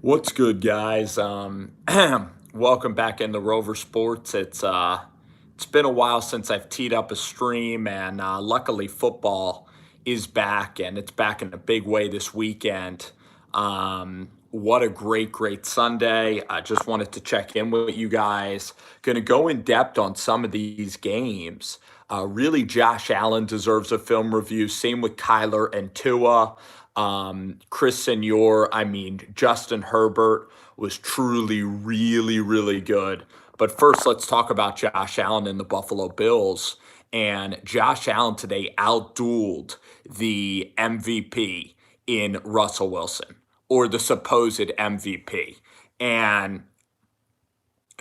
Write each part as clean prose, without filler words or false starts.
What's good, guys? Welcome back into Rover Sports. It's been a while since I've teed up a stream, and luckily football is back, and it's back in a big way this weekend. What a great Sunday! I just wanted to check in with you guys. Going to go in depth on some of these games. Really, Josh Allen deserves a film review. Same with Kyler and Tua. Chris Senior, Justin Herbert was truly really good. But first, let's talk about Josh Allen and the Buffalo Bills. And Josh Allen today outdueled the MVP in Russell Wilson, or the supposed MVP. And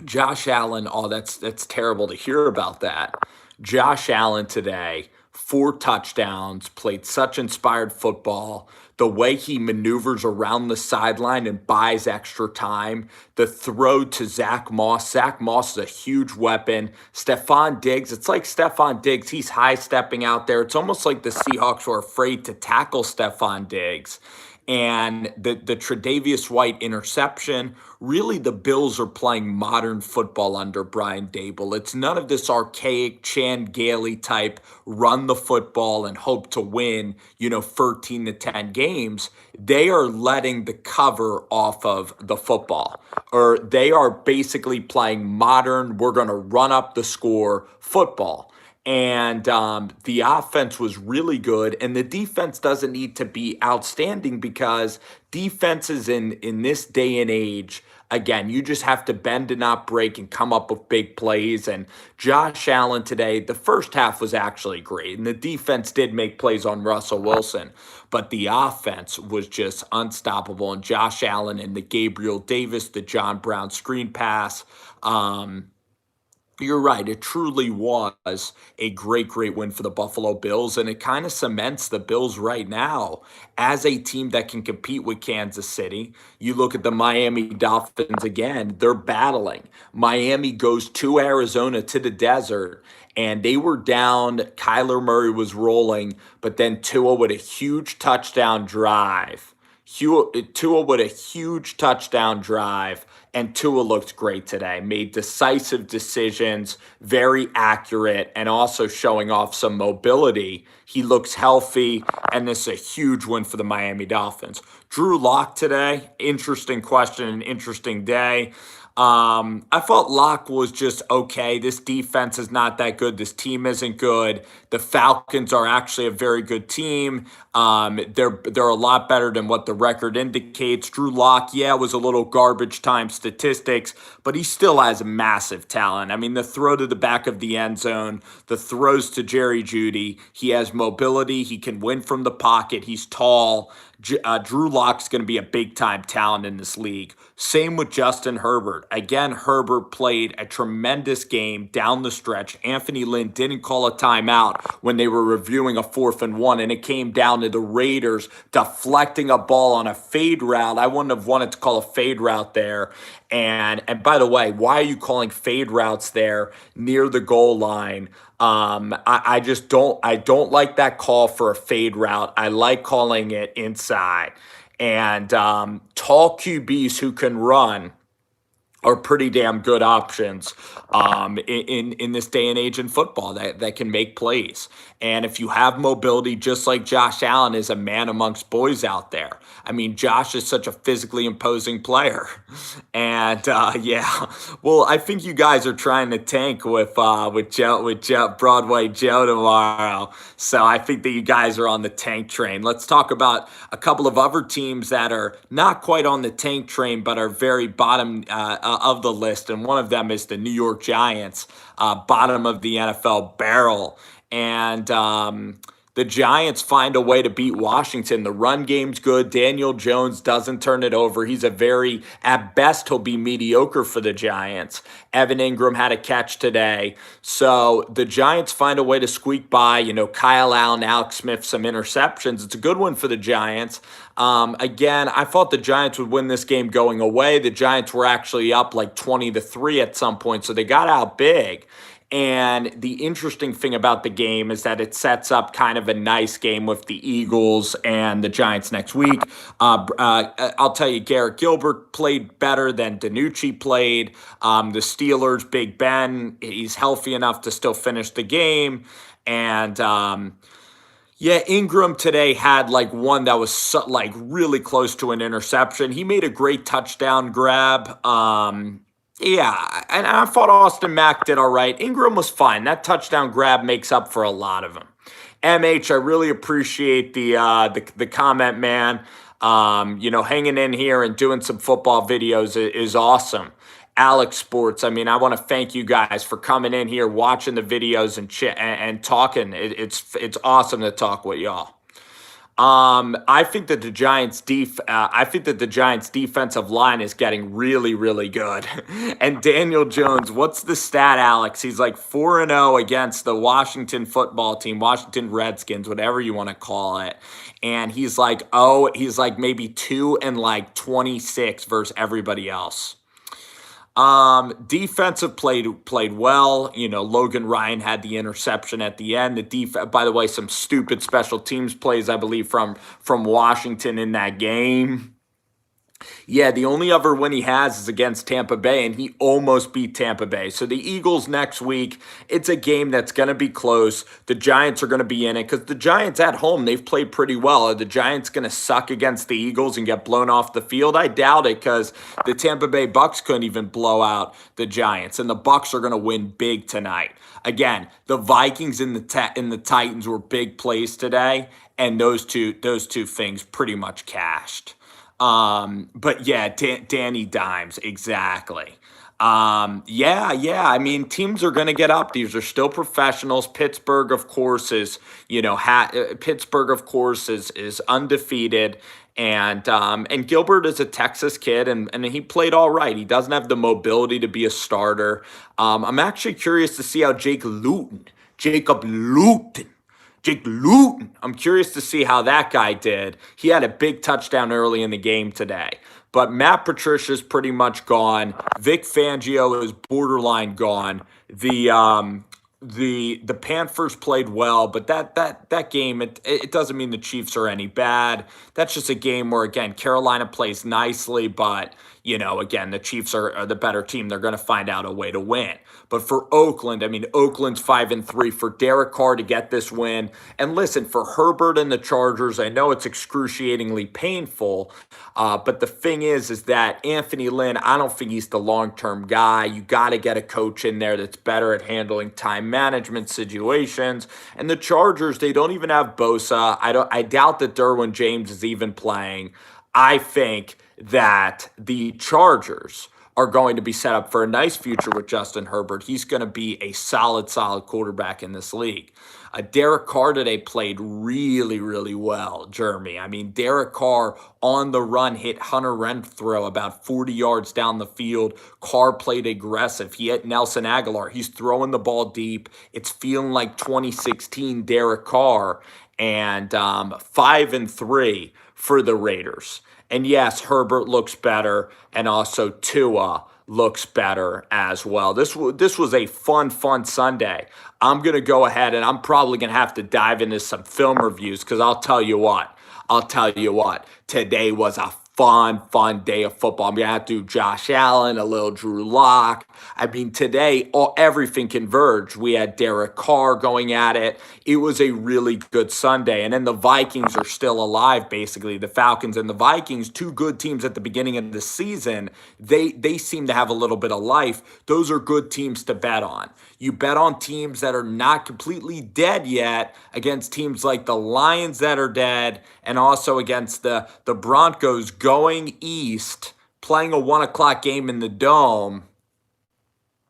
Josh Allen, oh, that's terrible to hear about that. Josh Allen today, 4 touchdowns, played such inspired football. The way he maneuvers around the sideline and buys extra time. The throw to Zach Moss. Zach Moss is a huge weapon. Stephon Diggs, it's like Stephon Diggs. He's high stepping out there. It's almost like the Seahawks were afraid to tackle Stephon Diggs. And the Tre'Davious White interception, really the Bills are playing modern football under Brian Daboll. It's none of this archaic Chan Gailey type run the football and hope to win, 13 to 10 games. They are letting the cover off of the football, or they are basically playing modern, we're going to run up the score football. And the offense was really good, and the defense doesn't need to be outstanding because defenses in this day and age, again, you just have to bend and not break and come up with big plays. And Josh Allen today, the first half was actually great, and the defense did make plays on Russell Wilson, but the offense was just unstoppable. And Josh Allen and the Gabriel Davis, the John Brown screen pass. You're right. It truly was a great win for the Buffalo Bills, and it kind of cements the Bills right now as a team that can compete with Kansas City. You look at the Miami Dolphins again, they're battling. Miami goes to Arizona to the desert, and they were down. Kyler Murray was rolling, but then Tua with a huge touchdown drive. Tua with a huge touchdown drive, and Tua looked great today. Made decisive decisions, very accurate, and also showing off some mobility. He looks healthy, and this is a huge win for the Miami Dolphins. Drew Lock today, interesting question, an interesting day. I thought Locke was just okay. This defense is not that good. This team isn't good. The Falcons are actually a very good team. They're a lot better than what the record indicates. Drew Lock, yeah, was a little garbage time statistics, but he still has massive talent. I mean, the throw to the back of the end zone, the throws to Jerry Jeudy. He has mobility. He can win from the pocket. He's tall. Drew Lock's going to be a big-time talent in this league. Same with Justin Herbert. Again, Herbert played a tremendous game down the stretch. Anthony Lynn didn't call a timeout when they were reviewing a 4th-and-1, and it came down to the Raiders deflecting a ball on a fade route. I wouldn't have wanted to call a fade route there. And by the way, why are you calling fade routes there near the goal line? I just don't like that call for a fade route. I like calling it inside. And tall QBs who can run are pretty damn good options in this day and age in football that can make plays. And if you have mobility, just like Josh Allen is a man amongst boys out there. I mean, Josh is such a physically imposing player. And yeah, well, I think you guys are trying to tank with Broadway Joe tomorrow. So I think that you guys are on the tank train. Let's talk about a couple of other teams that are not quite on the tank train, but are very bottom of the list, and one of them is the New York Giants, bottom of the NFL barrel. And the Giants find a way to beat Washington. The run game's good. Daniel Jones doesn't turn it over. At best, he'll be mediocre for the Giants. Evan Ingram had a catch today. So the Giants find a way to squeak by. Kyle Allen, Alex Smith, some interceptions. It's a good one for the Giants. Again, I thought the Giants would win this game going away. The Giants were actually up like 20-3 at some point, so they got out big. And the interesting thing about the game is that it sets up kind of a nice game with the Eagles and the Giants next week. I'll tell you, Garrett Gilbert played better than DiNucci played. The Steelers, Big Ben, he's healthy enough to still finish the game. And yeah, Ingram today had like one that was like really close to an interception. He made a great touchdown grab. Yeah, and I thought Austin Mack did all right. Ingram was fine. That touchdown grab makes up for a lot of them. MH, I really appreciate the comment, man. Hanging in here and doing some football videos is awesome. Alex Sports, I mean, I want to thank you guys for coming in here, watching the videos and talking. It's awesome to talk with y'all. I think that the Giants defensive line is getting really, really good. And Daniel Jones, what's the stat, Alex? He's like 4-0 against the Washington football team, Washington Redskins, whatever you want to call it. And he's like maybe 2 and like 26 versus everybody else. Defensive played well. Logan Ryan had the interception at the end. By the way, some stupid special teams plays, I believe, from Washington in that game. Yeah, the only other win he has is against Tampa Bay, and he almost beat Tampa Bay. So the Eagles next week, it's a game that's going to be close. The Giants are going to be in it because the Giants at home, they've played pretty well. Are the Giants going to suck against the Eagles and get blown off the field? I doubt it because the Tampa Bay Bucks couldn't even blow out the Giants, and the Bucks are going to win big tonight. Again, the Vikings and the Titans were big plays today, and those two things pretty much cashed. But yeah, Danny Dimes, exactly. Yeah. I mean, teams are going to get up. These are still professionals. Pittsburgh, of course, is undefeated. And Gilbert is a Texas kid, and he played all right. He doesn't have the mobility to be a starter. I'm actually curious to see how Jake Luton, I'm curious to see how that guy did. He had a big touchdown early in the game today. But Matt Patricia's pretty much gone. Vic Fangio is borderline gone. The Panthers played well, but that game, it doesn't mean the Chiefs are any bad. That's just a game where, again, Carolina plays nicely, but again, the Chiefs are the better team. They're going to find out a way to win. But for Oakland, I mean, Oakland's 5-3. For Derek Carr to get this win, and listen, for Herbert and the Chargers, I know it's excruciatingly painful, but the thing is that Anthony Lynn, I don't think he's the long-term guy. You got to get a coach in there that's better at handling time management situations. And the Chargers, they don't even have Bosa. I doubt that Derwin James is even playing. I think that the Chargers are going to be set up for a nice future with Justin Herbert. He's going to be a solid quarterback in this league. Derek Carr today played really, really well, Jeremy. I mean, Derek Carr on the run hit Hunter Renfrow about 40 yards down the field. Carr played aggressive. He hit Nelson Aguilar. He's throwing the ball deep. It's feeling like 2016 Derek Carr. And 5-3 for the Raiders. And yes, Herbert looks better, and also Tua looks better as well. This was a fun Sunday. I'm going to go ahead, and I'm probably going to have to dive into some film reviews because I'll tell you what, today was a fun day of football. I'm going to have to do Josh Allen, a little Drew Lock. I mean, today, everything converged. We had Derek Carr going at it. It was a really good Sunday. And then the Vikings are still alive, basically. The Falcons and the Vikings, two good teams at the beginning of the season, they seem to have a little bit of life. Those are good teams to bet on. You bet on teams that are not completely dead yet against teams like the Lions that are dead, and also against the Broncos going east, playing a 1 o'clock game in the Dome.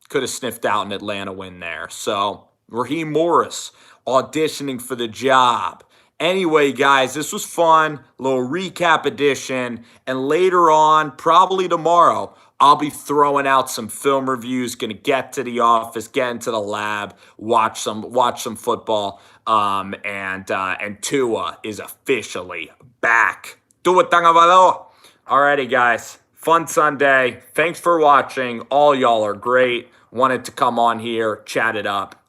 Could have sniffed out an Atlanta win there. So Raheem Morris auditioning for the job. Anyway, guys, this was fun. A little recap edition. And later on, probably tomorrow, I'll be throwing out some film reviews. Going to get to the office, get into the lab, watch some football. And Tua is officially back. Tua Tagovailoa. Alrighty, guys. Fun Sunday. Thanks for watching. All y'all are great. Wanted to come on here, chat it up.